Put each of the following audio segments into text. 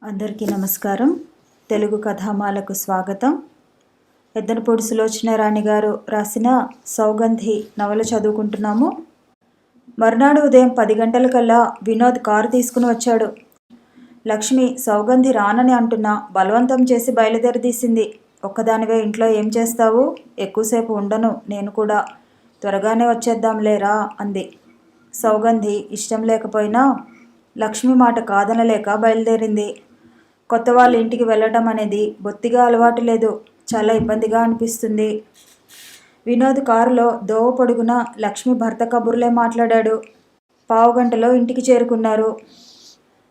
అందరికీ నమస్కారం. తెలుగు కథామాలకు స్వాగతం. ఎద్దనపూడి సులోచనారాణి గారు రాసిన సౌగంధి నవల చదువుకుంటున్నాము. మర్నాడు ఉదయం 10 గంటలకల్లా వినోద్ కారు తీసుకుని వచ్చాడు. లక్ష్మి సౌగంధి రానని అంటున్నా బలవంతం చేసి బయలుదేరదీసింది. ఒక్కదానివే ఇంట్లో ఏం చేస్తావు? ఎక్కువసేపు ఉండను, నేను కూడా త్వరగానే వచ్చేద్దాంలేరా అంది. సౌగంధి ఇష్టం లేకపోయినా లక్ష్మి మాట కాదనలేక బయలుదేరింది. కొత్త వాళ్ళ ఇంటికి వెళ్ళటం అనేది బొత్తిగా అలవాటు లేదు. చాలా ఇబ్బందిగా అనిపిస్తుంది. వినోద్ కారులో దోవ పొడుగున లక్ష్మి భర్త కబుర్లే మాట్లాడాడు. పావుగంటలో ఇంటికి చేరుకున్నారు.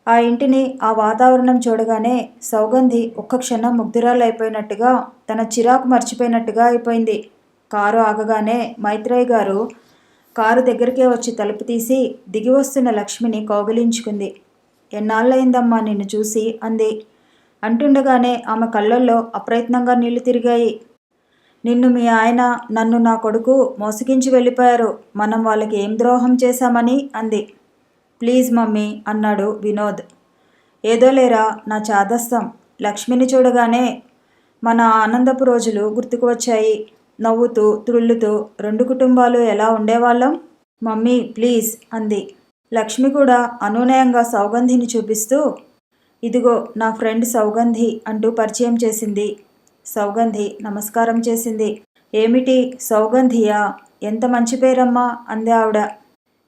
ఆ ఇంటిని, ఆ వాతావరణం చూడగానే సౌగంధి ఒక్క క్షణం ముగ్ధురాలైపోయినట్టుగా, తన చిరాకు మర్చిపోయినట్టుగా అయిపోయింది. కారు ఆగగానే మైత్రేయ్ గారు కారు దగ్గరికే వచ్చి తలుపు తీసి దిగి వస్తున్న లక్ష్మిని కౌగిలించుకుంది. ఎన్నాళ్ళయిందమ్మా నిన్ను చూసి అంది. అంటుండగానే ఆమె కళ్ళల్లో అప్రయత్నంగా నీళ్లు తిరిగాయి. నిన్ను మీ ఆయన, నన్ను నా కొడుకు మోసగించి వెళ్ళిపోయారు. మనం వాళ్ళకి ఏం ద్రోహం చేశామని అంది. ప్లీజ్ మమ్మీ అన్నాడు వినోద్. ఏదో లేరా, నా చాదస్తం. లక్ష్మిని చూడగానే మన ఆనందపు రోజులు గుర్తుకు వచ్చాయి. నవ్వుతూ త్రుళ్ళుతూ 2 కుటుంబాలు ఎలా ఉండేవాళ్ళం. మమ్మీ ప్లీజ్ అంది. లక్ష్మి కూడా అనునయంగా సౌగంధిని చూపిస్తూ, ఇదిగో నా ఫ్రెండ్ సౌగంధి అంటూ పరిచయం చేసింది. సౌగంధి నమస్కారం చేసింది. ఏమిటి సౌగంధియా? ఎంత మంచి పేరమ్మా అంది ఆవిడ.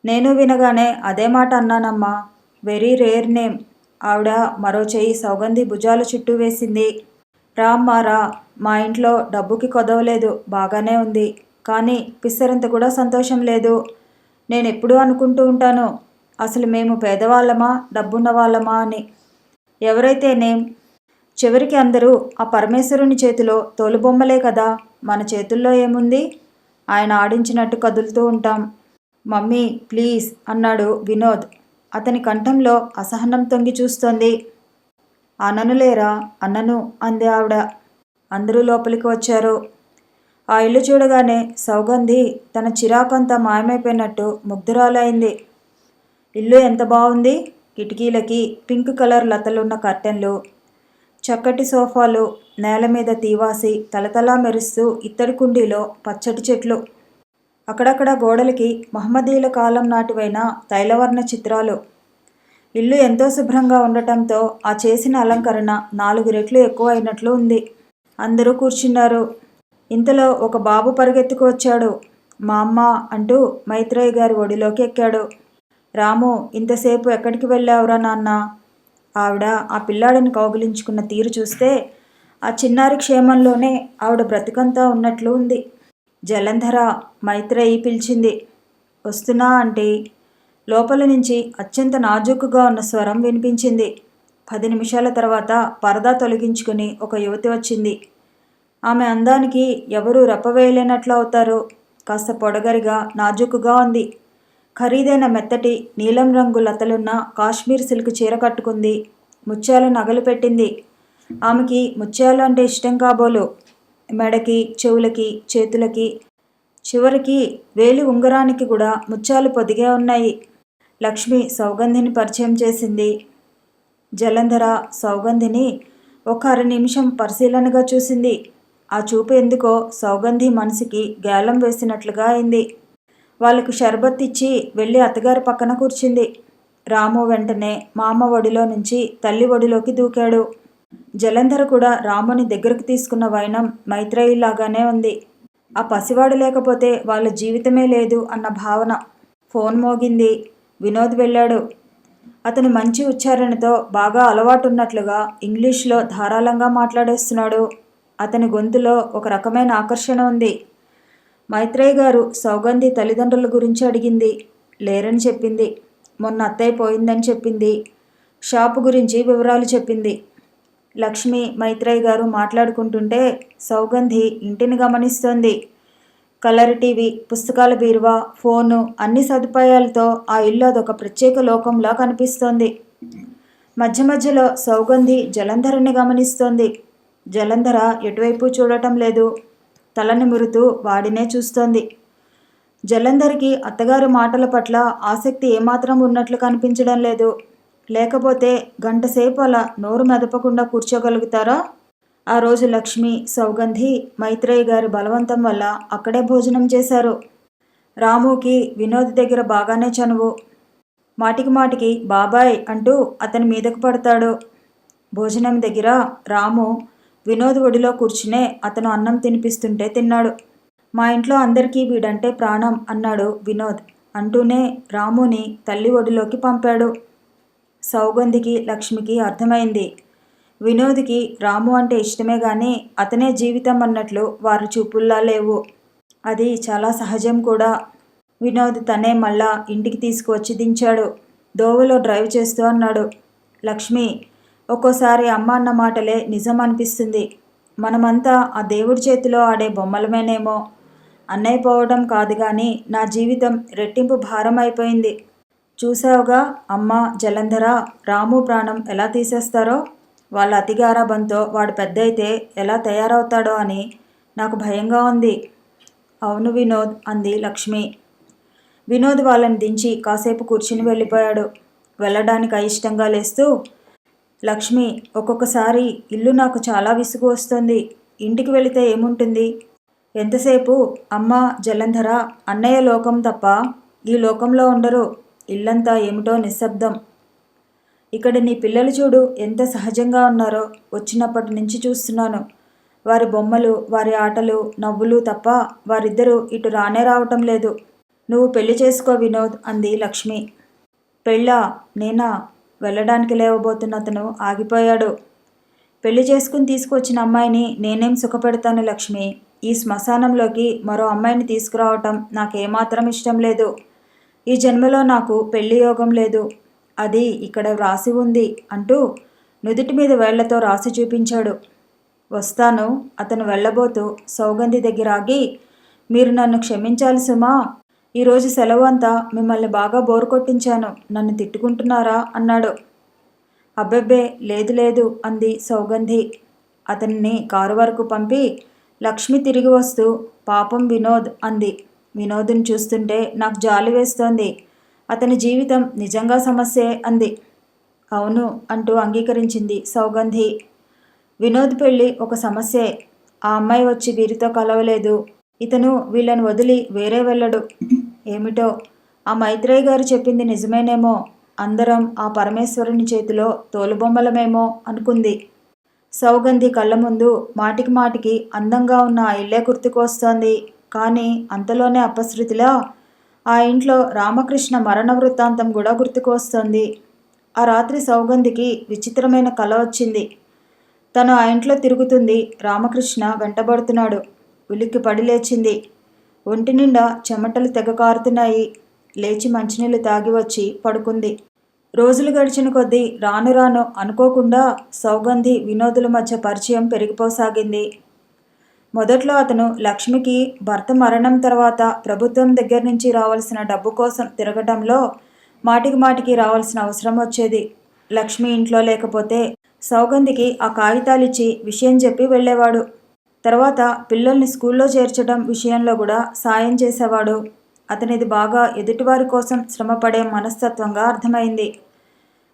నేను వినగానే అదే మాట అన్నానమ్మా. Very rare name. ఆవిడ మరో చెయ్యి సౌగంధి భుజాల చుట్టూ వేసింది. రామ్మా రా, మా ఇంట్లో డబ్బుకి కొదవలేదు, బాగానే ఉంది. కానీ పిసరంత కూడా సంతోషం లేదు. నేనెప్పుడూ అనుకుంటూ ఉంటాను, అసలు మేము పేదవాళ్ళమా డబ్బున్న వాళ్ళమా అని. ఎవరైతేనేం, చివరికి అందరూ ఆ పరమేశ్వరుని చేతిలో తోలుబొమ్మలే కదా. మన చేతుల్లో ఏముంది? ఆయన ఆడించినట్టు కదులుతూ ఉంటాం. మమ్మీ ప్లీజ్ అన్నాడు వినోద్. అతని కంఠంలో అసహనం తొంగి చూస్తోంది. అననులేరా, అన్నను అంది ఆవిడ. అందరూ లోపలికి వచ్చారు. ఆ ఇల్లు చూడగానే సౌగంధి తన చిరాకంతా మాయమైపోయినట్టు ముగ్ధురాలైంది. ఇల్లు ఎంత బాగుంది. కిటికీలకి పింక్ కలర్ లతలున్న కర్టెన్లు, చక్కటి సోఫాలు, నేల మీద తీవాసి తలతలా మెరుస్తూ ఇత్తడి కుండీలో పచ్చటి చెట్లు, అక్కడక్కడ గోడలకి మహమ్మదీయుల కాలం నాటివైన తైలవర్ణ చిత్రాలు. ఇల్లు ఎంతో శుభ్రంగా ఉండటంతో ఆ చేసిన అలంకరణ 4 రెట్లు ఎక్కువ అయినట్లు ఉంది. అందరూ కూర్చున్నారు. ఇంతలో ఒక బాబు పరుగెత్తుకు వచ్చాడు. మా అమ్మ అంటూ మైత్రేయ్ గారి ఒడిలోకి ఎక్కాడు. రాము, ఇంతసేపు ఎక్కడికి వెళ్ళావురా నాన్న? ఆవిడ ఆ పిల్లాడిని కౌగిలించుకున్న తీరు చూస్తే ఆ చిన్నారి క్షేమంలోనే ఆవిడ బ్రతికంతా ఉన్నట్లు ఉంది. జలంధర, మైత్రేయి పిలిచింది. వస్తున్నా ఆంటీ. లోపల నుంచి అత్యంత నాజూకుగా ఉన్న స్వరం వినిపించింది. 10 నిమిషాల తర్వాత పరదా తొలగించుకుని ఒక యువతి వచ్చింది. ఆమె అందానికి ఎవరూ రెప్పవేయలేనట్లు అవుతారు. కాస్త పొడగరిగా నాజూకుగా ఉంది. ఖరీదైన మెత్తటి నీలం రంగు లతలున్న కాశ్మీర్ సిల్క్ చీర కట్టుకుంది. ముత్యాలు నగలు పెట్టింది. ఆమెకి ముత్యాలు అంటే ఇష్టం కాబోలు. మెడకి, చెవులకి, చేతులకి, చివరికి వేలి ఉంగరానికి కూడా ముత్యాలు పొదిగే ఉన్నాయి. లక్ష్మి సౌగంధిని పరిచయం చేసింది. జలంధర సౌగంధిని ఒక 1/2 నిమిషం పరిశీలనగా చూసింది. ఆ చూపు ఎందుకో సౌగంధి మనసుకి గేలం వేసినట్లుగా అయింది. వాళ్ళకు షర్బత్ ఇచ్చి వెళ్ళి అత్తగారి పక్కన కూర్చుంది. రాము వెంటనే మామ ఒడిలో నుంచి తల్లి ఒడిలోకి దూకాడు. జలంధర కూడా రాముని దగ్గరకు తీసుకున్న వైనం మైత్రేయిలాగానే ఉంది. ఆ పసివాడు లేకపోతే వాళ్ళ జీవితమే లేదు అన్న భావన. ఫోన్ మోగింది. వినోద్ వెళ్ళాడు. అతను మంచి ఉచ్చారణతో బాగా అలవాటున్నట్లుగా ఇంగ్లీష్లో ధారాళంగా మాట్లాడేస్తున్నాడు. అతని గొంతులో ఒక రకమైన ఆకర్షణ ఉంది. మైత్రేయ్ గారు సౌగంధి తల్లిదండ్రుల గురించి అడిగింది. లేరని చెప్పింది. మొన్న అత్తయ్య పోయిందని చెప్పింది. షాపు గురించి వివరాలు చెప్పింది. లక్ష్మి, మైత్రేయ్ గారు మాట్లాడుకుంటుంటే సౌగంధి ఇంటిని గమనిస్తోంది. కలర్ టీవీ, పుస్తకాల బీరువా, ఫోను, అన్ని సదుపాయాలతో ఆ ఇల్లు అదొక ప్రత్యేక లోకంలా కనిపిస్తోంది. మధ్య మధ్యలో సౌగంధి జలంధరని గమనిస్తోంది. జలంధర ఎటువైపు చూడటం లేదు. తలని మురుతూ వాడినే చూస్తోంది. జలంధర్కి అత్తగారి మాటల పట్ల ఆసక్తి ఏమాత్రం ఉన్నట్లు కనిపించడం లేదు. లేకపోతే గంటసేపు అలా నోరు మెదపకుండా కూర్చోగలుగుతారా? ఆ రోజు లక్ష్మి, సౌగంధి మైత్రేయి గారి బలవంతం వల్ల అక్కడే భోజనం చేశారు. రాముకి వినోద్ దగ్గర బాగానే చనువు. మాటికి మాటికి బాబాయ్ అంటూ అతని మీదకు పడతాడు. భోజనం దగ్గర రాము వినోద్ ఒడిలో కూర్చునే అతను అన్నం తినిపిస్తుంటే తిన్నాడు. మా ఇంట్లో అందరికీ వీడంటే ప్రాణం అన్నాడు వినోద్. అంటూనే రాముని తల్లి ఒడిలోకి పంపాడు. సౌగంధికి, లక్ష్మికి అర్థమైంది. వినోద్కి రాము అంటే ఇష్టమే గాని అతనే జీవితం అన్నట్లు వారి చూపుల్లా లేవు. అది చాలా సహజం కూడా. వినోద్ తనే మళ్ళా ఇంటికి తీసుకువచ్చి దించాడు. దోవలో డ్రైవ్ చేస్తూ అన్నాడు. లక్ష్మి, ఒక్కోసారి అమ్మ అన్న మాటలే నిజం అనిపిస్తుంది. మనమంతా ఆ దేవుడి చేతిలో ఆడే బొమ్మలమేనేమో. అన్నయ్య పోవడం కాదు కానీ నా జీవితం రెట్టింపు భారం అయిపోయింది. చూసావుగా అమ్మ, జలంధర రాము ప్రాణం ఎలా తీసేస్తారో. వాళ్ళ అతిగారాబంతో వాడు పెద్ద అయితే ఎలా తయారవుతాడో అని నాకు భయంగా ఉంది. అవును వినోద్ అంది లక్ష్మి. వినోద్ వాళ్ళని దించి కాసేపు కూర్చుని వెళ్ళిపోయాడు. వెళ్ళడానికి అయిష్టంగా లేస్తూ, లక్ష్మి, ఒక్కొక్కసారి ఇల్లు నాకు చాలా విసుగు వస్తుంది. ఇంటికి వెళితే ఏముంటుంది? ఎంతసేపు అమ్మ, జలంధర, అన్నయ్య లోకం తప్ప ఈ లోకంలో ఉండరు. ఇల్లంతా ఏమిటో నిశ్శబ్దం. ఇక్కడ నీ పిల్లలు చూడు ఎంత సహజంగా ఉన్నారో. వచ్చినప్పటి నుంచి చూస్తున్నాను. వారి బొమ్మలు, వారి ఆటలు, నవ్వులు తప్ప వారిద్దరూ ఇటు రానే రావటం లేదు. నువ్వు పెళ్లి చేసుకో వినోద్ అంది లక్ష్మి. పెళ్ళా? నేనా? వెళ్ళడానికి లేవబోతున్న అతను ఆగిపోయాడు. పెళ్లి చేసుకుని తీసుకువచ్చిన అమ్మాయిని నేనేం సుఖపెడతాను లక్ష్మి. ఈ శ్మశానంలోకి మరో అమ్మాయిని తీసుకురావటం నాకేమాత్రం ఇష్టం లేదు. ఈ జన్మలో నాకు పెళ్లి యోగం లేదు. అది ఇక్కడ వ్రాసి ఉంది అంటూ నుదుటి మీద వేళ్లతో రాసి చూపించాడు. వస్తాను. అతను వెళ్ళబోతూ సౌగంధి దగ్గర ఆగి, మీరు నన్ను క్షమించాలి సుమా. ఈరోజు సెలవు అంతా మిమ్మల్ని బాగా బోరు కొట్టించాను. నన్ను తిట్టుకుంటున్నారా అన్నాడు. అబ్బెబ్బే లేదు లేదు అంది సౌగంధి. అతన్ని కారు వరకు పంపి లక్ష్మి తిరిగి వస్తూ, పాపం వినోద్ అంది. వినోద్ని చూస్తుంటే నాకు జాలి వేస్తోంది. అతని జీవితం నిజంగా సమస్యే అంది. అవును అంటూ అంగీకరించింది సౌగంధి. వినోద్ పెళ్ళి ఒక సమస్యే. ఆ అమ్మాయి వచ్చి వీరితో కలవలేదు. ఇతను వీళ్ళని వదిలి వేరే వెళ్ళడు. ఏమిటో ఆ మైత్రేయి గారు చెప్పింది నిజమేనేమో. అందరం ఆ పరమేశ్వరుని చేతిలో తోలుబొమ్మలమేమో అనుకుంది. సౌగంధి కళ్ళ ముందు మాటికి మాటికి అందంగా ఉన్న ఆ ఇల్లే గుర్తుకొస్తోంది. కానీ అంతలోనే అపశృతిలా ఆ ఇంట్లో రామకృష్ణ మరణ వృత్తాంతం కూడా గుర్తుకొస్తోంది. ఆ రాత్రి సౌగంధికి విచిత్రమైన కల వచ్చింది. తను ఆ ఇంట్లో తిరుగుతుంది. రామకృష్ణ వెంటబడుతున్నాడు. ఉలిక్కి పడి లేచింది. ఒంటి నిండా చెమటలు తెగ కారుతున్నాయి. లేచి మంచినీళ్ళు తాగి వచ్చి పడుకుంది. రోజులు గడిచిన కొద్దీ రాను రాను అనుకోకుండా సౌగంధి, వినోదుల మధ్య పరిచయం పెరిగిపోసాగింది. మొదట్లో అతను లక్ష్మికి భర్త మరణం తర్వాత ప్రభుత్వం దగ్గర నుంచి రావాల్సిన డబ్బు కోసం తిరగటంలో మాటికి మాటికి రావాల్సిన అవసరం వచ్చేది. లక్ష్మి ఇంట్లో లేకపోతే సౌగంధికి ఆ కాగితాలిచ్చి విషయం చెప్పి వెళ్ళేవాడు. తర్వాత పిల్లల్ని స్కూల్లో చేర్చడం విషయంలో కూడా సాయం చేసేవాడు. అతనిది బాగా ఎదుటివారి కోసం శ్రమపడే మనస్తత్వంగా అర్థమైంది.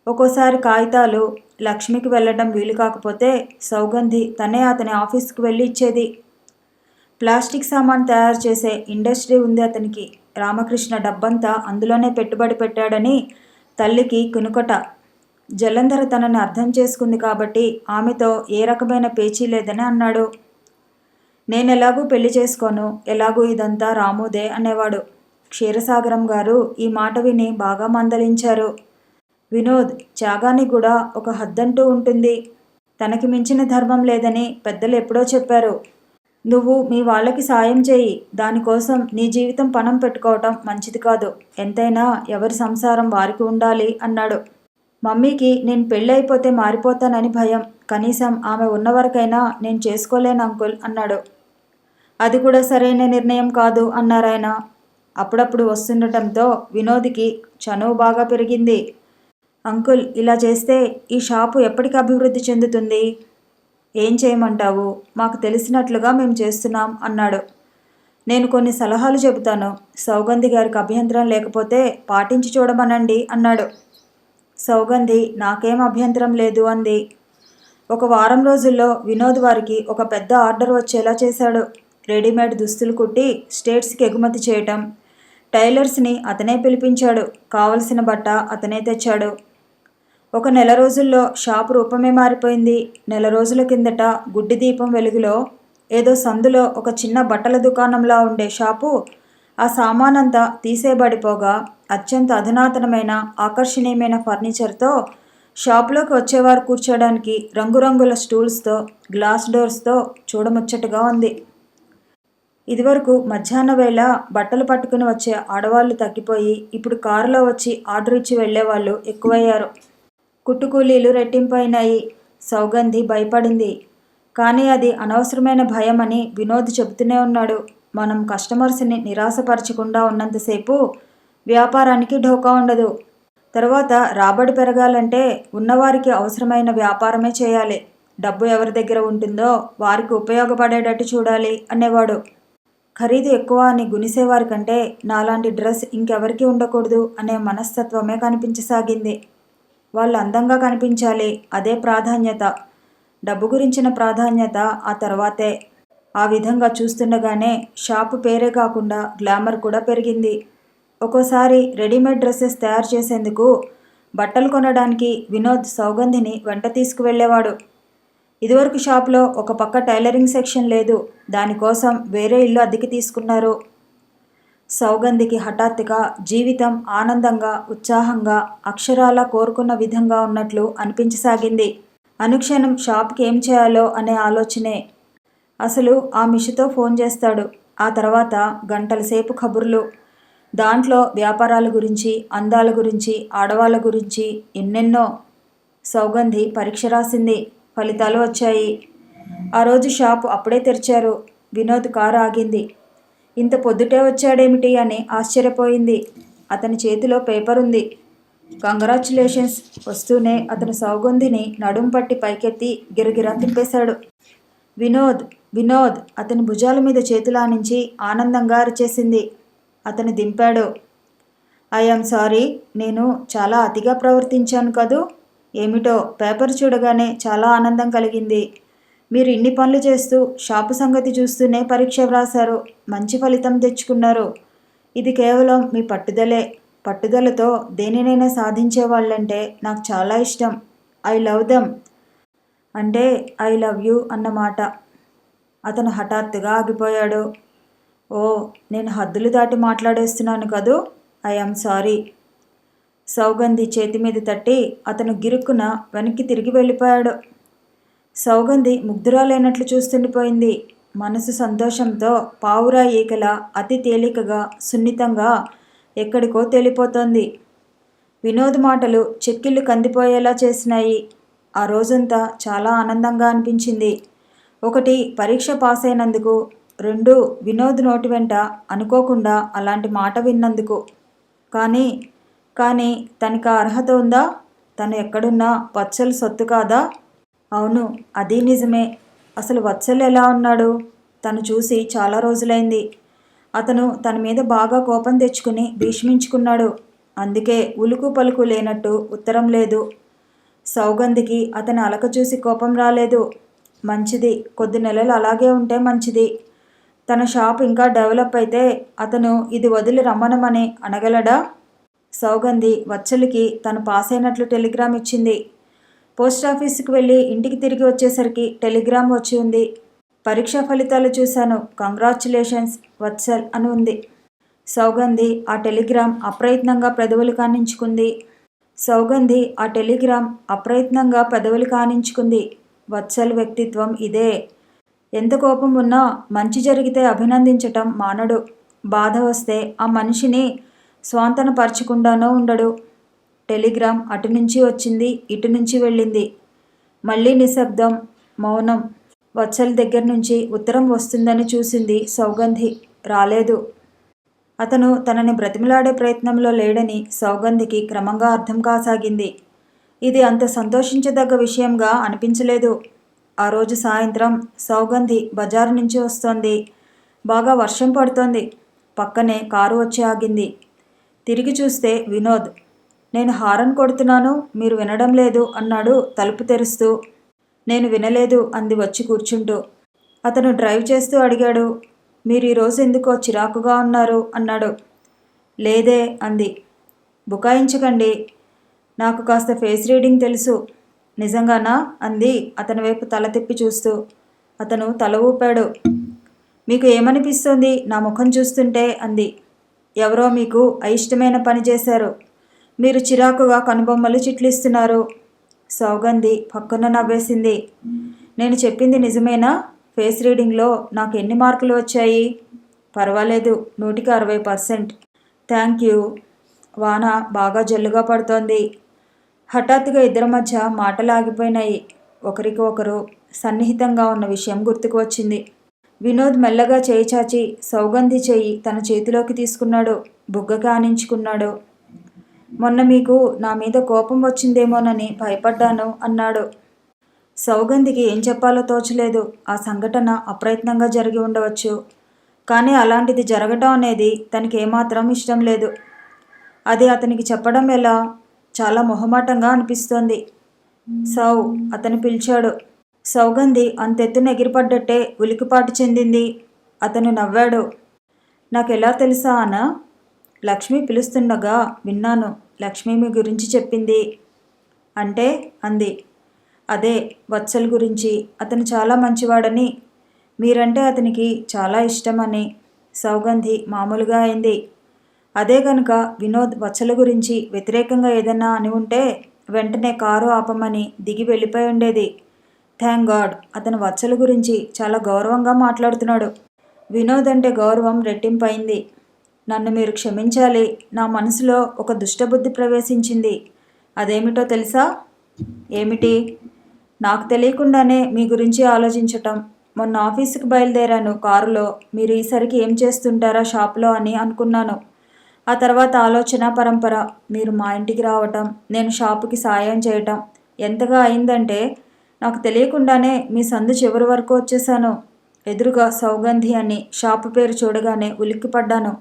ఒక్కోసారి కాగితాలు లక్ష్మికి వెళ్ళడం వీలు కాకపోతే సౌగంధి తనే అతని ఆఫీస్కి వెళ్ళి ఇచ్చేది. ప్లాస్టిక్ సామాన్ తయారు చేసే ఇండస్ట్రీ ఉంది అతనికి. రామకృష్ణ డబ్బంతా అందులోనే పెట్టుబడి పెట్టాడని తల్లికి కునుకట. జలంధర తనని అర్థం చేసుకుంది కాబట్టి ఆమెతో ఏ రకమైన పేచీ లేదని అన్నాడు. నేనెలాగూ పెళ్లి చేసుకోను, ఎలాగూ ఇదంతా రాముదే అనేవాడు. క్షీరసాగరం గారు ఈ మాట విని బాగా మందలించారు. వినోద్, త్యాగానికి కూడా ఒక హద్దంటూ ఉంటుంది. తనకి మించిన ధర్మం లేదని పెద్దలు ఎప్పుడో చెప్పారు. నువ్వు మీ వాళ్ళకి సాయం చేయి. దానికోసం నీ జీవితం పణం పెట్టుకోవటం మంచిది కాదు. ఎంతైనా ఎవరి సంసారం వారికి ఉండాలి అన్నాడు. మమ్మీకి నేను పెళ్ళి అయిపోతే మారిపోతానని భయం. కనీసం ఆమె ఉన్నవరకైనా నేను చేసుకోలేను అంకుల్ అన్నాడు. అది కూడా సరైన నిర్ణయం కాదు అన్నారాయన. అప్పుడప్పుడు వస్తుండటంతో వినోద్కి చనువు బాగా పెరిగింది. అంకుల్, ఇలా చేస్తే ఈ షాపు ఎప్పటికి అభివృద్ధి చెందుతుంది? ఏం చేయమంటావు? మాకు తెలిసినట్లుగా మేము చేస్తున్నాం అన్నాడు. నేను కొన్ని సలహాలు చెబుతాను. సౌగంధి గారికి అభ్యంతరం లేకపోతే పాటించి చూడమనండి అన్నాడు. సౌగంధి నాకేం అభ్యంతరం లేదు అంది. ఒక వారం రోజుల్లో వినోద్ వారికి ఒక పెద్ద ఆర్డర్ వచ్చేలా చేశాడు. రెడీమేడ్ దుస్తులు కుట్టి స్టేట్స్కి ఎగుమతి చేయటం. టైలర్స్ని అతనే పిలిపించాడు. కావలసిన బట్ట అతనే తెచ్చాడు. ఒక నెల రోజుల్లో షాపు రూపమే మారిపోయింది. నెల రోజుల కిందట గుడ్డి దీపం వెలుగులో ఏదో సందులో ఒక చిన్న బట్టల దుకాణంలా ఉండే షాపు ఆ సామానంతా తీసేబడిపోగా అత్యంత అధునాతనమైన ఆకర్షణీయమైన ఫర్నిచర్తో షాపులోకి వచ్చేవారు కూర్చోడానికి రంగురంగుల స్టూల్స్తో గ్లాస్ డోర్స్తో చూడముచ్చటగా ఉంది. ఇదివరకు మధ్యాహ్న వేళ బట్టలు పట్టుకుని వచ్చే ఆడవాళ్లు తగ్గిపోయి ఇప్పుడు కారులో వచ్చి ఆర్డర్ ఇచ్చి వెళ్లేవాళ్ళు ఎక్కువయ్యారు. కుట్టుకూలీలు రెట్టింపైనాయి. సౌగంధి భయపడింది. కానీ అది అనవసరమైన భయం అని వినోద్ చెబుతూనే ఉన్నాడు. మనం కస్టమర్స్ని నిరాశపరచకుండా ఉన్నంతసేపు వ్యాపారానికి ఢోకా ఉండదు. తర్వాత రాబడి పెరగాలంటే ఉన్నవారికి అవసరమైన వ్యాపారమే చేయాలి. డబ్బు ఎవరి దగ్గర ఉంటుందో వారికి ఉపయోగపడేటట్టు చూడాలి అనేవాడు. ఖరీదు ఎక్కువ అని గునిసేవారి కంటే నాలాంటి డ్రెస్ ఇంకెవరికి ఉండకూడదు అనే మనస్తత్వమే కనిపించసాగింది. వాళ్ళు అందంగా కనిపించాలి, అదే ప్రాధాన్యత. డబ్బు గురించిన ప్రాధాన్యత ఆ తర్వాతే. ఆ విధంగా చూస్తుండగానే షాపు పేరే కాకుండా గ్లామర్ కూడా పెరిగింది. ఒక్కోసారి రెడీమేడ్ డ్రెస్సెస్ తయారు చేసేందుకు బట్టలు కొనడానికి వినోద్ సౌగంధిని వెంట తీసుకువెళ్ళేవాడు. ఇదివరకు షాపులో ఒక పక్క టైలరింగ్ సెక్షన్ లేదు. దానికోసం వేరే ఇల్లు అద్దెకి తీసుకున్నారు. సౌగంధికి హఠాత్తుగా జీవితం ఆనందంగా, ఉత్సాహంగా, అక్షరాలా కోరుకున్న విధంగా ఉన్నట్లు అనిపించసాగింది. అనుక్షణం షాప్కి ఏం చేయాలో అనే ఆలోచనే. అసలు ఆ మిషుతో ఫోన్ చేస్తాడు. ఆ తర్వాత గంటల సేపు కబుర్లు. దాంట్లో వ్యాపారాల గురించి, అందాల గురించి, ఆడవాళ్ళ గురించి ఎన్నెన్నో. సౌగంధి పరీక్ష రాసింది. ఫలితాలు వచ్చాయి. ఆ రోజు షాపు అప్పుడే తెరిచారు. వినోద్ కారు ఆగింది. ఇంత పొద్దుటే వచ్చాడేమిటి అని ఆశ్చర్యపోయింది. అతని చేతిలో పేపర్ ఉంది. కంగ్రాచ్యులేషన్స్ వస్తూనే అతను సౌగంధిని నడుం పట్టి పైకెత్తి గిరగిరా తిప్పేశాడు. వినోద్ వినోద్ అతని భుజాల మీద చేతులానించి ఆనందంగా అరిచేసింది. అతను దింపాడు. ఐఎమ్ సారీ, నేను చాలా అతిగా ప్రవర్తించాను కదూ. ఏమిటో పేపర్ చూడగానే చాలా ఆనందం కలిగింది. మీరు ఇన్ని పనులు చేస్తూ షాపు సంగతి చూస్తూనే పరీక్ష వ్రాశారు. మంచి ఫలితం తెచ్చుకున్నారు. ఇది కేవలం మీ పట్టుదలే. పట్టుదలతో దేనినైనా సాధించే వాళ్ళంటే నాకు చాలా ఇష్టం. I love them. అంటే ఐ లవ్ యూ అన్నమాట. అతను హఠాత్తుగా ఆగిపోయాడు. ఓ, నేను హద్దులు దాటి మాట్లాడేస్తున్నాను కదూ. I'm sorry. సౌగంధి చేతి మీద తట్టి అతను గిరుక్కున వెనక్కి తిరిగి వెళ్ళిపోయాడు. సౌగంధి ముగ్ధురాలైనట్లు చూస్తుండిపోయింది. మనసు సంతోషంతో పావురా ఈకల అతి తేలికగా, సున్నితంగా ఎక్కడికో తేలిపోతోంది. వినోద్ మాటలు చెక్కిళ్ళు కందిపోయేలా చేసినాయి. ఆ రోజంతా చాలా ఆనందంగా అనిపించింది. ఒకటి, పరీక్ష పాస్ అయినందుకు. రెండు, వినోద్ నోటి వెంట అనుకోకుండా అలాంటి మాట విన్నందుకు. కానీ తనకి ఆ అర్హత ఉందా? తను ఎక్కడున్నా వత్సల్ సొత్తు కాదా? అవును, అది నిజమే. అసలు వత్సల్ ఎలా ఉన్నాడు? తను చూసి చాలా రోజులైంది. అతను తన మీద బాగా కోపం తెచ్చుకుని భీష్మించుకున్నాడు. అందుకే ఉలుకు పలుకు లేనట్టు ఉత్తరం లేదు. సౌగంధికి అతని అలక చూసి కోపం రాలేదు. మంచిది, కొద్ది నెలలు అలాగే ఉంటే మంచిది. తన షాప్ ఇంకా డెవలప్ అయితే అతను ఇది వదిలి రమ్మనమని అనగలడా? సౌగంధి వత్సలికి తను పాస్ అయినట్లు టెలిగ్రామ్ ఇచ్చింది. పోస్టాఫీసుకు వెళ్ళి ఇంటికి తిరిగి వచ్చేసరికి టెలిగ్రామ్ వచ్చి ఉంది. పరీక్షా ఫలితాలు చూశాను. కంగ్రాచ్యులేషన్స్ వత్సల్ అని ఉంది. సౌగంధి ఆ టెలిగ్రామ్ అప్రయత్నంగా పెదవులు కానించుకుంది. వత్సల్ వ్యక్తిత్వం ఇదే. ఎంత కోపం ఉన్నా మంచి జరిగితే అభినందించటం మానడు. బాధ వస్తే ఆ మనిషిని స్వాంతనపరచకుండానో ఉండడు. టెలిగ్రామ్ అటు నుంచి వచ్చింది, ఇటు నుంచి వెళ్ళింది. మళ్ళీ నిశ్శబ్దం, మౌనం. వత్సల్ దగ్గర నుంచి ఉత్తరం వస్తుందని చూసింది సౌగంధి. రాలేదు. అతను తనని బ్రతిమలాడే ప్రయత్నంలో లేడని సౌగంధికి క్రమంగా అర్థం కాసాగింది. ఇది అంత సంతోషించదగ్గ విషయంగా అనిపించలేదు. ఆ రోజు సాయంత్రం సౌగంధి బజారు నుంచి వస్తోంది. బాగా వర్షం పడుతోంది. పక్కనే కారు వచ్చి ఆగింది. తిరిగి చూస్తే వినోద్. నేను హారన్ కొడుతున్నాను, మీరు వినడం లేదు అన్నాడు తలుపు తెరుస్తూ. నేను వినలేదు అంది వచ్చి కూర్చుంటూ. అతను డ్రైవ్ చేస్తూ అడిగాడు, మీరు ఈరోజు ఎందుకో చిరాకుగా ఉన్నారు అన్నాడు. లేదే అంది. బుకాయించకండి, నాకు కాస్త ఫేస్ రీడింగ్ తెలుసు. నిజంగానా అంది అతని వైపు తల తిప్పి చూస్తూ. అతను తల ఊపాడు. మీకు ఏమనిపిస్తోంది నా ముఖం చూస్తుంటే అంది. ఎవరో మీకు అయిష్టమైన పని చేశారు. మీరు చిరాకుగా కనుబొమ్మలు చిట్లిస్తున్నారు. సౌగంధి పక్కన నవ్వేసింది. నేను చెప్పింది నిజమేనా? ఫేస్ రీడింగ్లో నాకు ఎన్ని మార్కులు వచ్చాయి? పర్వాలేదు, 100కి 60%. Thank you. వాన బాగా జల్లుగా పడుతోంది. హఠాత్తుగా ఇద్దరి మధ్య మాటలు ఆగిపోయినాయి. ఒకరికి ఒకరు సన్నిహితంగా ఉన్న విషయం గుర్తుకు వచ్చింది. వినోద్ మెల్లగా చేయి చాచి సౌగంధి చేయి తన చేతిలోకి తీసుకున్నాడు. బుగ్గకి ఆనించుకున్నాడు. మొన్న మీకు నా మీద కోపం వచ్చిందేమోనని భయపడ్డాను అన్నాడు. సౌగంధికి ఏం చెప్పాలో తోచలేదు. ఆ సంఘటన అప్రయత్నంగా జరిగి ఉండవచ్చు, కానీ అలాంటిది జరగటం అనేది తనకి ఏమాత్రం ఇష్టం లేదు. అది అతనికి చెప్పడం ఎలా? చాలా మొహమాటంగా అనిపిస్తోంది. సౌ అతను పిలిచాడు. సౌగంధి అంతెత్తున ఎగిరిపడ్డట్టే ఉలికిపాటు చెందింది. అతను నవ్వాడు. నాకెలా తెలుసా అనా? లక్ష్మి పిలుస్తుండగా విన్నాను. లక్ష్మి మీ గురించి చెప్పింది. అంటే అంది. అదే వత్సల్ గురించి. అతను చాలా మంచివాడని, మీరంటే అతనికి చాలా ఇష్టమని. సౌగంధి మామూలుగా అయింది. అదే గనుక వినోద్ వత్సల గురించి వ్యతిరేకంగా ఏదన్నా అని ఉంటే వెంటనే కారు ఆపమని దిగి వెళ్ళిపోయి ఉండేది. థ్యాంక్ గాడ్, అతను వత్సల గురించి చాలా గౌరవంగా మాట్లాడుతున్నాడు. వినోద్ అంటే గౌరవం రెట్టింపైంది. నన్ను మీరు క్షమించాలి. నా మనసులో ఒక దుష్టబుద్ధి ప్రవేశించింది. అదేమిటో తెలుసా? ఏమిటి? నాకు తెలియకుండానే మీ గురించి ఆలోచించటం. మొన్న ఆఫీసుకు బయలుదేరాను కారులో. మీరు ఈసరికి ఏం చేస్తుంటారా షాప్లో అని అనుకున్నాను. ఆ తర్వాత ఆలోచన పరంపర. మీరు మా ఇంటికి రావటం, నేను షాపుకి సాయం చేయటం ఎంతగా అయిందంటే నాకు తెలియకుండానే మీ సందు చివరి వరకు వచ్చేసాను. ఎదురుగా సౌగంధి అని షాపు పేరు చూడగానే ఉలిక్కిపడ్డాను.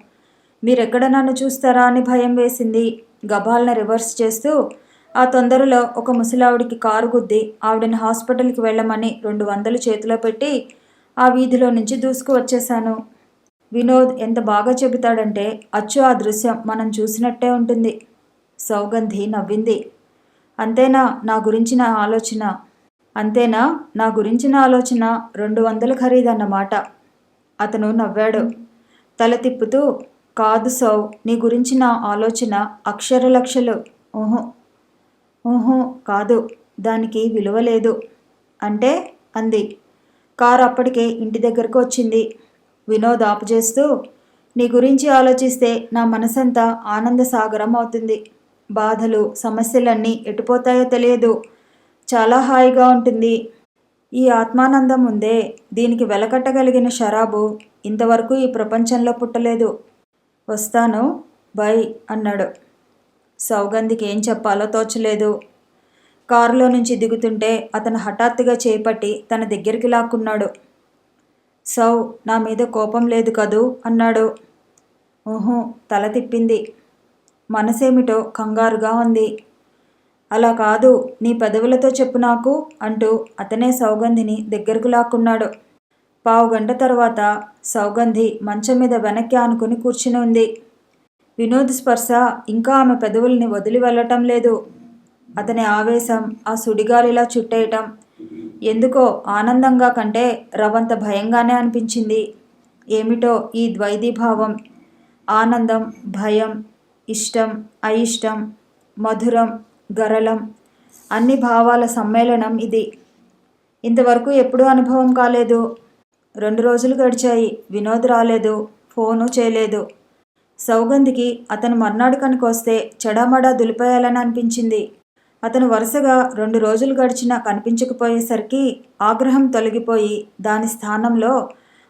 మీరెక్కడ నన్ను చూస్తారా అని భయం వేసింది. గబాల్న రివర్స్ చేస్తూ ఆ తొందరలో ఒక ముసలావిడికి కారు గుద్ది ఆవిడని హాస్పిటల్కి వెళ్ళమని 200 చేతిలో పెట్టి ఆ వీధిలో నుంచి దూసుకు వచ్చేశాను. వినోద్ ఎంత బాగా చెబుతాడంటే అచ్చు ఆ దృశ్యం మనం చూసినట్టే ఉంటుంది. సౌగంధి నవ్వింది. అంతేనా నా గురించిన ఆలోచన? అంతేనా నా గురించిన ఆలోచన 200 ఖరీదన్నమాట. అతను నవ్వాడు తల తిప్పుతూ. కాదు సౌ, నీ గురించిన ఆలోచన అక్షర లక్షలు. ఊహు కాదు, దానికి విలువ లేదు. అంటే అంది. కారు అప్పటికే ఇంటి దగ్గరకు వచ్చింది. వినోద్ ఆపు చేస్తూ, నీ గురించి ఆలోచిస్తే నా మనసంతా ఆనంద సాగరం అవుతుంది. బాధలు సమస్యలన్నీ ఎటుపోతాయో తెలియదు. చాలా హాయిగా ఉంటుంది. ఈ ఆత్మానందం ఉందే, దీనికి వెలకట్టగలిగిన షరాబు ఇంతవరకు ఈ ప్రపంచంలో పుట్టలేదు. వస్తాను, బై అన్నాడు. సౌగంధికి ఏం చెప్పాలో తోచలేదు. కారులో నుంచి దిగుతుంటే అతను హఠాత్తుగా చేపట్టి తన దగ్గరికి లాక్కున్నాడు. సౌ, నా మీద కోపం లేదు కదూ అన్నాడు. ఊహు, తల తిప్పింది. మనసేమిటో కంగారుగా ఉంది. అలా కాదు, నీ పెదవులతో చెప్పు నాకు అంటూ అతనే సౌగంధిని దగ్గరకు లాక్కున్నాడు. 15 గంట తర్వాత సౌగంధి మంచం మీద వెనక్కి ఆనుకుని కూర్చుని ఉంది. వినోద్ స్పర్శ ఇంకా ఆమె పెదవుల్ని వదిలి వెళ్ళటం లేదు. అతని ఆవేశం ఆ సుడిగాలిలా చుట్టేయటం ఎందుకో ఆనందంగా కంటే రవంత భయంగానే అనిపించింది. ఏమిటో ఈ ద్వైధీభావం, ఆనందం, భయం, ఇష్టం, అయిష్టం, మధురం, గరళం, అన్ని భావాల సమ్మేళనం ఇది. ఇంతవరకు ఎప్పుడూ అనుభవం కాలేదు. 2 రోజులు గడిచాయి. వినోద్ రాలేదు, ఫోను చేయలేదు. సౌగంధికి అతను మర్నాడు కనుకొస్తే చెడామడా దులిపేయాలని అనిపించింది. అతను వరుసగా 2 రోజులు గడిచినా కనిపించకపోయేసరికి ఆగ్రహం తొలగిపోయి దాని స్థానంలో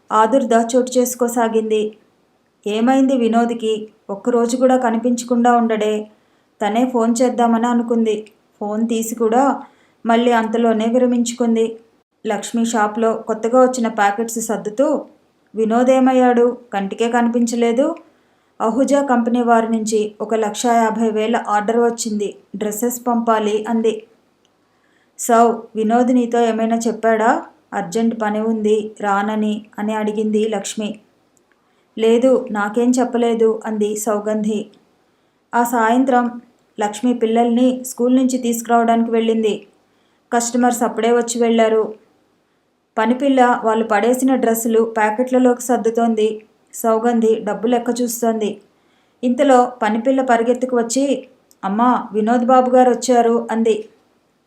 ఆదుర్ద చోటు చేసుకోసాగింది. ఏమైంది వినోద్కి? ఒక్కరోజు కూడా కనిపించకుండా ఉండడే. తనే ఫోన్ చేద్దామని అనుకుంది. ఫోన్ తీసి కూడా మళ్ళీ అంతలోనే విరమించుకుంది. లక్ష్మి షాప్లో కొత్తగా వచ్చిన ప్యాకెట్స్ సర్దుతూ, వినోద్ ఏమయ్యాడు? కంటికే కనిపించలేదు. అహుజా కంపెనీ వారి నుంచి 1,50,000 ఆర్డర్ వచ్చింది. డ్రెస్సెస్ పంపాలి అంది. సౌ, వినోద్ నీతో ఏమైనా చెప్పాడా? అర్జెంట్ పని ఉంది రానని అని అడిగింది లక్ష్మి. లేదు, నాకేం చెప్పలేదు అంది సౌగంధి. ఆ సాయంత్రం లక్ష్మి పిల్లల్ని స్కూల్ నుంచి తీసుకురావడానికి వెళ్ళింది. కస్టమర్స్ అప్పుడే వచ్చి వెళ్ళారు. పనిపిల్ల వాళ్ళు పడేసిన డ్రెస్సులు ప్యాకెట్లలోకి సర్దుతోంది. సౌగంధి డబ్బు లెక్క చూస్తోంది. ఇంతలో పనిపిల్ల పరిగెత్తుకు వచ్చి, అమ్మా, వినోద్ బాబు గారు వచ్చారు అంది.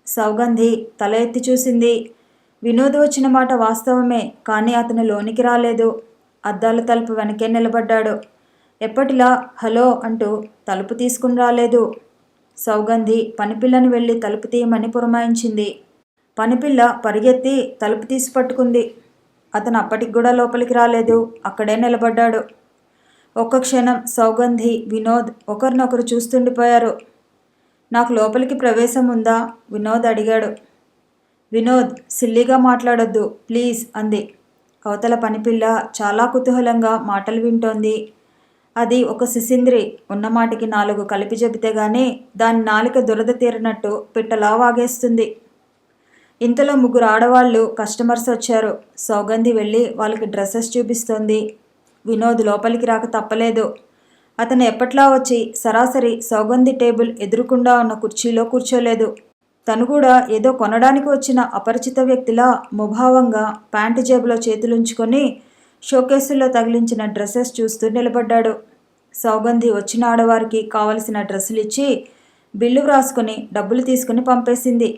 సౌగంధి తల ఎత్తి చూసింది. వినోద్ వచ్చిన మాట వాస్తవమే, కానీ అతను లోనికి రాలేదు. అద్దాల తలుపు వెనకే నిలబడ్డాడు. ఎప్పటిలా హలో అంటూ తలుపు తీసుకుని రాలేదు. సౌగంధి పనిపిల్లని వెళ్ళి తలుపు తీయమని పురమాయించింది. పనిపిల్ల పరిగెత్తి తలుపు తీసి పట్టుకుంది. అతను అప్పటికి కూడా లోపలికి రాలేదు. అక్కడే నిలబడ్డాడు. ఒక్క క్షణం సౌగంధి, వినోద్ ఒకరినొకరు చూస్తుండిపోయారు. నాకు లోపలికి ప్రవేశం ఉందా? వినోద్ అడిగాడు. వినోద్, సిల్లీగా మాట్లాడొద్దు ప్లీజ్ అంది. అవతల పనిపిల్ల చాలా కుతూహలంగా మాటలు వింటోంది. అది ఒక శిశింద్రి. ఉన్నమాటికి 4 కలిపి చెబితే గానీ దాని నాలిక దురద తీరినట్టు పిట్టలా వాగేస్తుంది. ఇంతలో 3 ఆడవాళ్ళు కస్టమర్స్ వచ్చారు. సౌగంధి వెళ్ళి వాళ్ళకి డ్రెస్సెస్ చూపిస్తోంది. వినోద్ లోపలికి రాక తప్పలేదు. అతను ఎప్పట్లా వచ్చి సరాసరి సౌగంధి టేబుల్ ఎదురుకుండా ఉన్న కుర్చీలో కూర్చోలేదు. తను కూడా ఏదో కొనడానికి వచ్చిన అపరిచిత వ్యక్తిలా ముభావంగా ప్యాంటు జేబులో చేతులుంచుకొని షోకేసుల్లో తగిలించిన డ్రెస్సెస్ చూస్తూ నిలబడ్డాడు. సౌగంధి వచ్చిన ఆడవారికి కావలసిన డ్రెస్సులు ఇచ్చి బిల్లు వ్రాసుకొని డబ్బులు తీసుకుని పంపేసింది.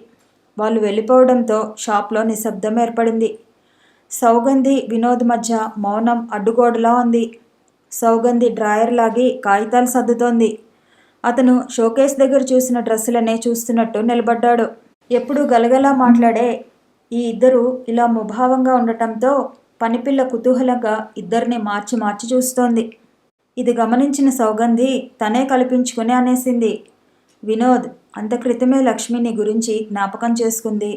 వాళ్ళు వెళ్ళిపోవడంతో షాప్లో నిశ్శబ్దం ఏర్పడింది. సౌగంధి, వినోద్ మధ్య మౌనం అడ్డుగోడలా ఉంది. సౌగంధి డ్రాయర్ లాగి కాగితాలు సర్దుతోంది. అతను షోకేస్ దగ్గర చూసిన డ్రెస్సులనే చూస్తున్నట్టు నిలబడ్డాడు. ఎప్పుడూ గలగలా మాట్లాడే ఈ ఇద్దరు ఇలా ముభావంగా ఉండటంతో పనిపిల్ల కుతూహలంగా ఇద్దరిని మార్చి మార్చి చూస్తోంది. ఇది గమనించిన సౌగంధి తనే కల్పించుకుని అనేసింది. వినోద్, అంత క్రితమే లక్ష్మి నీ గురించి జ్ఞాపకం చేసుకుంది.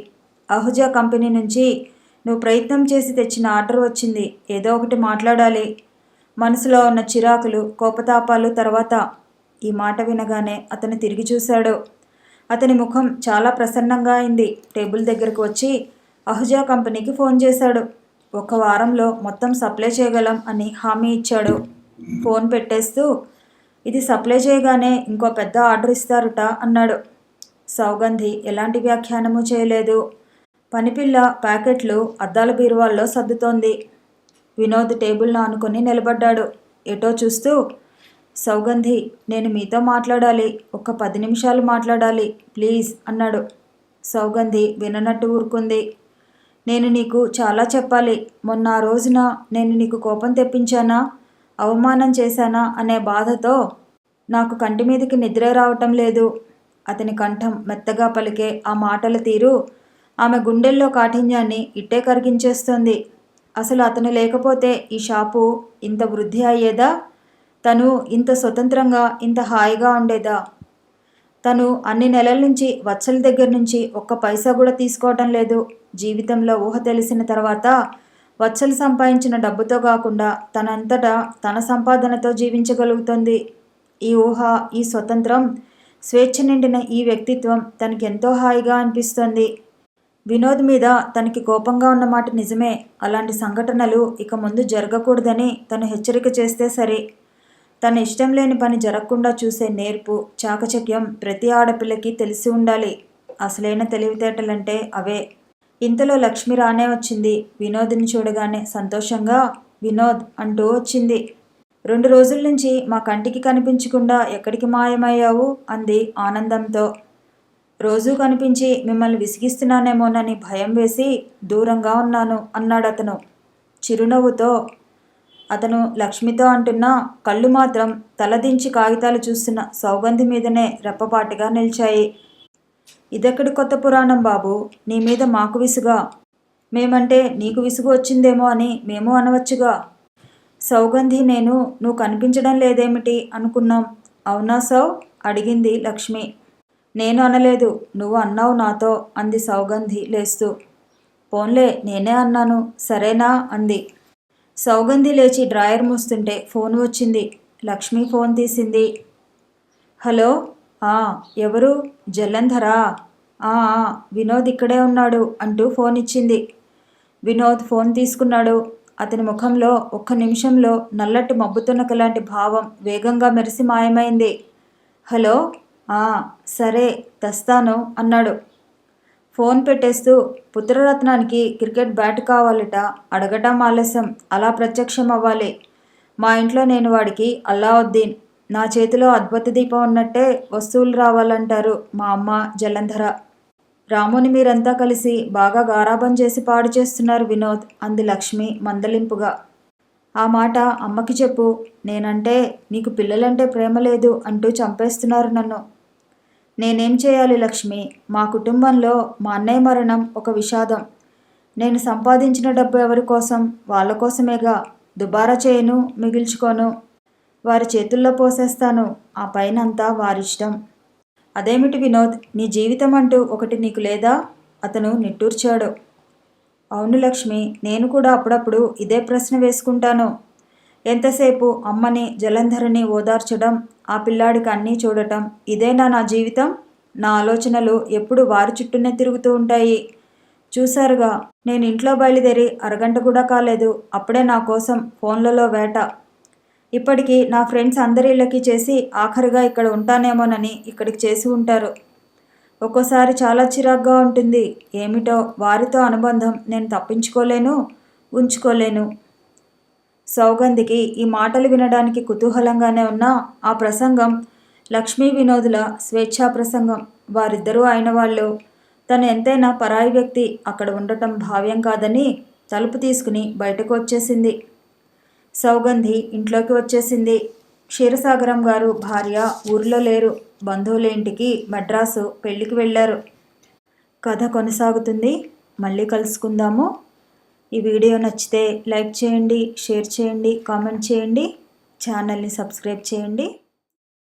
అహుజా కంపెనీ నుంచి నువ్వు ప్రయత్నం చేసి తెచ్చిన ఆర్డర్ వచ్చింది. ఏదో ఒకటి మాట్లాడాలి. మనసులో ఉన్న చిరాకులు, కోపతాపాలు తర్వాత. ఈ మాట వినగానే అతను తిరిగి చూశాడు. అతని ముఖం చాలా ప్రసన్నంగా అయింది. టేబుల్ దగ్గరకు వచ్చి అహుజా కంపెనీకి ఫోన్ చేశాడు. 1 వారంలో మొత్తం సప్లై చేయగలం అని హామీ ఇచ్చాడు. ఫోన్ పెట్టేస్తూ, ఇది సప్లై చేయగానే ఇంకో పెద్ద ఆర్డర్ ఇస్తారుట అన్నాడు. సౌగంధి ఎలాంటి వ్యాఖ్యానము చేయలేదు. పనిపిల్ల ప్యాకెట్లు అద్దాల బీరువాల్లో సర్దుతోంది. వినోద్ టేబుల్ను ఆనుకొని నిలబడ్డాడు. ఎటో చూస్తూ, సౌగంధి, నేను మీతో మాట్లాడాలి. 10 నిమిషాలు మాట్లాడాలి ప్లీజ్ అన్నాడు. సౌగంధి విననట్టు ఊరుకుంది. నేను నీకు చాలా చెప్పాలి. మొన్న ఆ రోజున నేను నీకు కోపం తెప్పించానా, అవమానం చేశానా అనే బాధతో నాకు కంటి మీదకి నిద్రే రావటం లేదు. అతని కంఠం మెత్తగా పలికే ఆ మాటల తీరు ఆమె గుండెల్లో కాఠిన్యాన్ని ఇట్టే కరిగించేస్తోంది. అసలు అతను లేకపోతే ఈ షాపు ఇంత వృద్ధి అయ్యేదా? తను ఇంత స్వతంత్రంగా, ఇంత హాయిగా ఉండేదా? తను అన్ని నెలల నుంచి వత్సల దగ్గర నుంచి 1 పైసా కూడా తీసుకోవటం లేదు. జీవితంలో ఊహ తెలిసిన తర్వాత వత్సలు సంపాదించిన డబ్బుతో కాకుండా తనంతటా తన సంపాదనతో జీవించగలుగుతుంది. ఈ ఊహ, ఈ స్వతంత్రం, స్వేచ్ఛ నిండిన ఈ వ్యక్తిత్వం తనకెంతో హాయిగా అనిపిస్తోంది. వినోద్ మీద తనకి కోపంగా ఉన్నమాట నిజమే. అలాంటి సంఘటనలు ఇక ముందు జరగకూడదని తను హెచ్చరిక చేస్తే సరే. తన ఇష్టం లేని పని జరగకుండా చూసే నేర్పు, చాకచక్యం ప్రతి ఆడపిల్లకి తెలిసి ఉండాలి. అసలైన తెలివితేటలంటే అవే. ఇంతలో లక్ష్మి రానే వచ్చింది. వినోద్ని చూడగానే సంతోషంగా వినోద్ అంటూ వచ్చింది. 2 రోజుల నుంచి మా కంటికి కనిపించకుండా ఎక్కడికి మాయమయ్యావు అంది ఆనందంతో. రోజూ కనిపించి మిమ్మల్ని విసిగిస్తున్నానేమోనని భయం వేసి దూరంగా ఉన్నాను అన్నాడతను చిరునవ్వుతో. అతను లక్ష్మితో అంటున్నా కళ్ళు మాత్రం తలదించి కాగితాలు చూస్తున్న సౌగంధి మీదనే రెప్పపాటుగా నిలిచాయి. ఇదెక్కడి కొత్త పురాణం బాబు, నీ మీద మాకు విసుగా? మేమంటే నీకు విసుగు వచ్చిందేమో అని మేము అనవచ్చుగా. సౌగంధి నేను నువ్వు కనిపించడం లేదేమిటి అనుకున్నాం. అవునా సౌ అడిగింది లక్ష్మి. నేను అనలేదు, నువ్వు అన్నావు నాతో అంది సౌగంధి లేస్తూ. పోన్లే, నేనే అన్నాను సరేనా అంది. సౌగంధి లేచి డ్రాయర్ మూస్తుంటే ఫోన్ వచ్చింది. లక్ష్మి ఫోన్ తీసింది. హలో, ఎవరు? జలంధరా? వినోద్ ఇక్కడే ఉన్నాడు అంటూ ఫోన్ ఇచ్చింది. వినోద్ ఫోన్ తీసుకున్నాడు. అతని ముఖంలో ఒక్క నిమిషంలో నల్లటి మబ్బుతునక లాంటి భావం వేగంగా మెరిసి మాయమైంది. హలో, సరే తెస్తాను అన్నాడు. ఫోన్ పెట్టేస్తూ, పుత్రరత్నానికి క్రికెట్ బ్యాట్ కావాలట, అడగటం ఆలస్యం, అలా ప్రత్యక్షం అవ్వాలి. మా ఇంట్లో నేను వాడికి అల్లావుద్దీన్, నా చేతిలో అద్భుత దీపం ఉన్నట్టే వస్తువులు రావాలంటారు మా అమ్మ జలంధర. రాముని మీరంతా కలిసి బాగా గారాబం చేసి పాడు చేస్తున్నారు వినోద్ అంది లక్ష్మి మందలింపుగా. ఆ మాట అమ్మకి చెప్పు, నేనంటే నీకు పిల్లలంటే ప్రేమ లేదు అంటూ చంపేస్తున్నారు నన్ను. నేనేం చేయాలి లక్ష్మి? మా కుటుంబంలో మా అన్నయ్య మరణం ఒక విషాదం. నేను సంపాదించిన డబ్బు ఎవరి కోసం? వాళ్ళ కోసమేగా. దుబారా చేయను, మిగిల్చుకోను, వారి చేతుల్లో పోసేస్తాను. ఆ పైనంతా వారిష్టం. అదేమిటి వినోద్, నీ జీవితం అంటూ ఒకటి నీకు లేదా? అతను నిట్టూర్చాడు. అవును లక్ష్మి, నేను కూడా అప్పుడప్పుడు ఇదే ప్రశ్న వేసుకుంటాను. ఎంతసేపు అమ్మని జలంధరని ఓదార్చడం, ఆ పిల్లాడికి అన్నీ చూడటం, ఇదేనా నా జీవితం? నా ఆలోచనలు ఎప్పుడు వారి చుట్టూనే తిరుగుతూ ఉంటాయి. చూశారుగా, నేను ఇంట్లో బయలుదేరి అరగంట కూడా కాలేదు, అప్పుడే నా కోసం ఫోన్లలో వేట. ఇప్పటికీ నా ఫ్రెండ్స్ అందరి ఇళ్ళకి చేసి ఆఖరిగా ఇక్కడ ఉంటానేమోనని ఇక్కడికి చేసి ఉంటారు. ఒక్కోసారి చాలా చిరాగ్గా ఉంటుంది. ఏమిటో వారితో అనుబంధం నేను తప్పించుకోలేను, ఉంచుకోలేను. సౌగంధికి ఈ మాటలు వినడానికి కుతూహలంగానే ఉన్నా ఆ ప్రసంగం లక్ష్మీ వినోదుల స్వేచ్ఛా ప్రసంగం. వారిద్దరూ అయిన వాళ్ళు. తను ఎంతైనా పరాయి వ్యక్తి అక్కడ ఉండటం భావ్యం కాదని తలుపు తీసుకుని బయటకు వచ్చేసింది. సౌగంధి ఇంట్లోకి వచ్చేసింది. క్షీరసాగరం గారు భార్య ఊరిలో లేరు. బంధువుల ఇంటికి మద్రాసు పెళ్లికి వెళ్ళారు. కథ కొనసాగుతుంది. మళ్ళీ కలుసుకుందాము. ఈ వీడియో నచ్చితే లైక్ చేయండి, షేర్ చేయండి, కామెంట్ చేయండి, ఛానల్ని సబ్స్క్రైబ్ చేయండి.